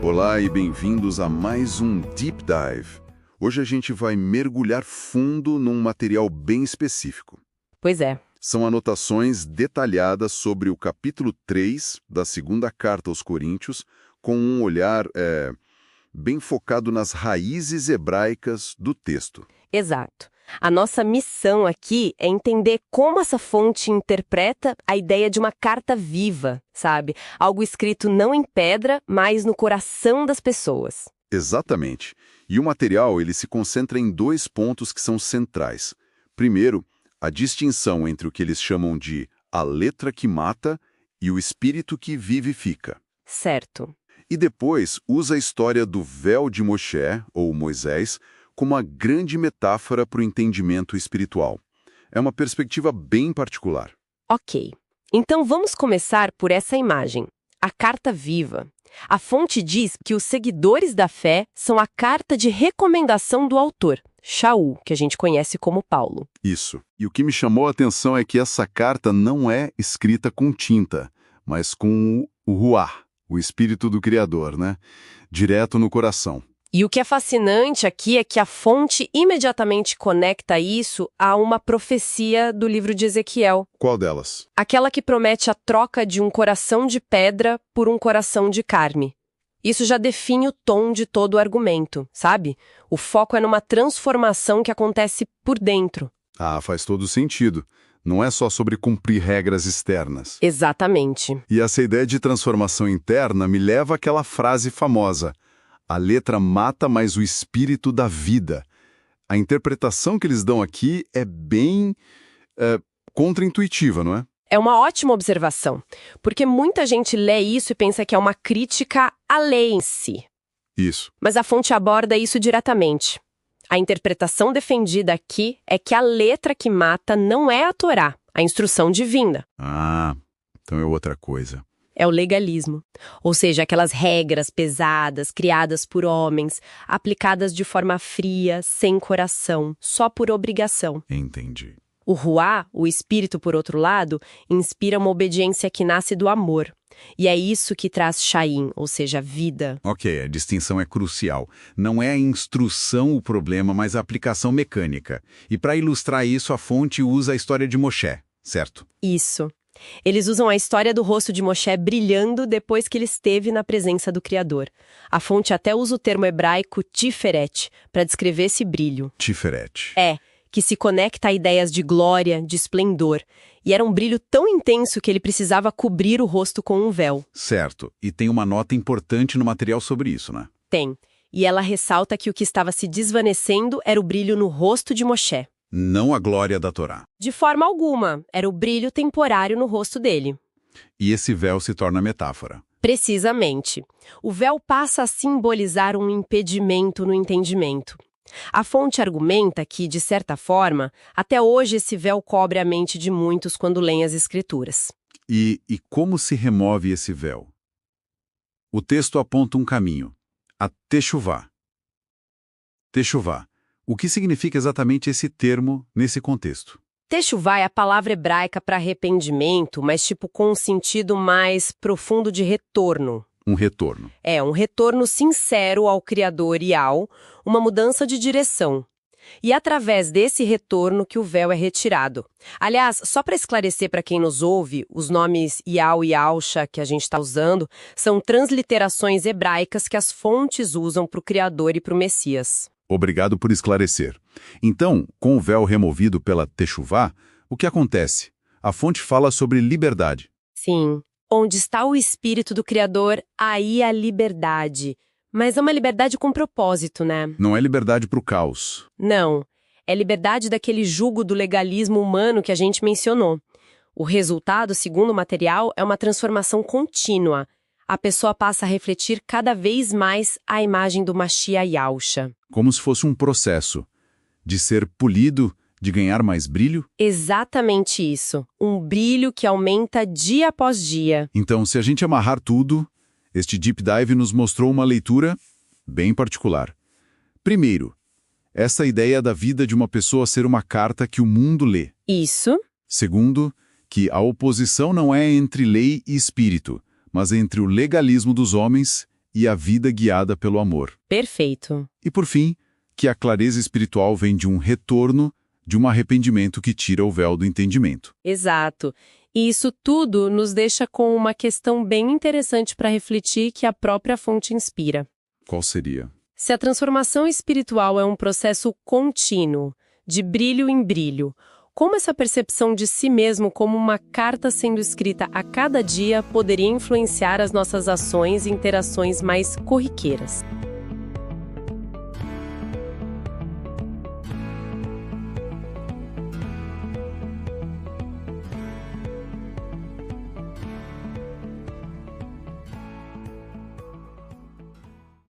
Olá e bem-vindos a mais um Deep Dive. Hoje a gente vai mergulhar fundo num material bem específico. Pois é. São anotações detalhadas sobre o capítulo 3 da segunda carta aos Coríntios, com um olhar bem focado nas raízes hebraicas do texto. Exato. A nossa missão aqui é entender como essa fonte interpreta a ideia de uma carta viva, sabe? Algo escrito não em pedra, mas no coração das pessoas. Exatamente. E o material ele se concentra em dois pontos que são centrais. Primeiro, a distinção entre o que eles chamam de a letra que mata e o espírito que vivifica. Certo. E depois usa a história do véu de Moshe, ou Moisés, como uma grande metáfora para o entendimento espiritual. É uma perspectiva bem particular. Ok. Então vamos começar por essa imagem, a carta viva. A fonte diz que os seguidores da fé são a carta de recomendação do autor, Shaul, que a gente conhece como Paulo. Isso. E o que me chamou a atenção é que essa carta não é escrita com tinta, mas com o Ruach, o espírito do Criador, né? Direto no coração. E o que é fascinante aqui é que a fonte imediatamente conecta isso a uma profecia do livro de Ezequiel. Qual delas? Aquela que promete a troca de um coração de pedra por um coração de carne. Isso já define o tom de todo o argumento, sabe? O foco é numa transformação que acontece por dentro. Ah, faz todo sentido. Não é só sobre cumprir regras externas. Exatamente. E essa ideia de transformação interna me leva àquela frase famosa: a letra mata, mas o espírito dá vida. A interpretação que eles dão aqui é bem contraintuitiva, não é? É uma ótima observação, porque muita gente lê isso e pensa que é uma crítica à lei em si. Isso. Mas a fonte aborda isso diretamente. A interpretação defendida aqui é que a letra que mata não é a Torá, a instrução divina. Ah, então é outra coisa. É o legalismo, ou seja, aquelas regras pesadas criadas por homens, aplicadas de forma fria, sem coração, só por obrigação. Entendi. O Ruá, o espírito, por outro lado, inspira uma obediência que nasce do amor. E é isso que traz Shaim, ou seja, vida. Ok, a distinção é crucial. Não é a instrução o problema, mas a aplicação mecânica. E para ilustrar isso, a fonte usa a história de Moshe, certo? Isso. Eles usam a história do rosto de Moshe brilhando depois que ele esteve na presença do Criador. A fonte até usa o termo hebraico tiferet para descrever esse brilho. Tiferet. Que se conecta a ideias de glória, de esplendor. E era um brilho tão intenso que ele precisava cobrir o rosto com um véu. Certo. E tem uma nota importante no material sobre isso, né? Tem. E ela ressalta que o que estava se desvanecendo era o brilho no rosto de Moshe. Não a glória da Torá. De forma alguma, era o brilho temporário no rosto dele. E esse véu se torna metáfora. Precisamente. O véu passa a simbolizar um impedimento no entendimento. A fonte argumenta que, de certa forma, até hoje esse véu cobre a mente de muitos quando leem as Escrituras. E como se remove esse véu? O texto aponta um caminho, a Teshuvá. Teshuvá. O que significa exatamente esse termo nesse contexto? Teshuvá é a palavra hebraica para arrependimento, mas com um sentido mais profundo de retorno. Um retorno. É, um retorno sincero ao Criador Yahweh, uma mudança de direção. E é através desse retorno que o véu é retirado. Aliás, só para esclarecer para quem nos ouve, os nomes Yahweh e Yausha que a gente está usando são transliterações hebraicas que as fontes usam para o Criador e para o Messias. Obrigado por esclarecer. Então, com o véu removido pela Teshuvá, o que acontece? A fonte fala sobre liberdade. Sim. Onde está o espírito do Criador, aí a liberdade. Mas é uma liberdade com propósito, né? Não é liberdade para o caos. Não. É liberdade daquele jugo do legalismo humano que a gente mencionou. O resultado, segundo o material, é uma transformação contínua. A pessoa passa a refletir cada vez mais a imagem do Mashiach Yahushua. Como se fosse um processo de ser polido, de ganhar mais brilho? Exatamente isso. Um brilho que aumenta dia após dia. Então, se a gente amarrar tudo, este Deep Dive nos mostrou uma leitura bem particular. Primeiro, essa ideia da vida de uma pessoa ser uma carta que o mundo lê. Isso. Segundo, que a oposição não é entre lei e espírito, mas entre o legalismo dos homens e a vida guiada pelo amor. Perfeito. E por fim, que a clareza espiritual vem de um retorno, de um arrependimento que tira o véu do entendimento. Exato. E isso tudo nos deixa com uma questão bem interessante para refletir que a própria fonte inspira. Qual seria? Se a transformação espiritual é um processo contínuo, de brilho em brilho, como essa percepção de si mesmo como uma carta sendo escrita a cada dia poderia influenciar as nossas ações e interações mais corriqueiras?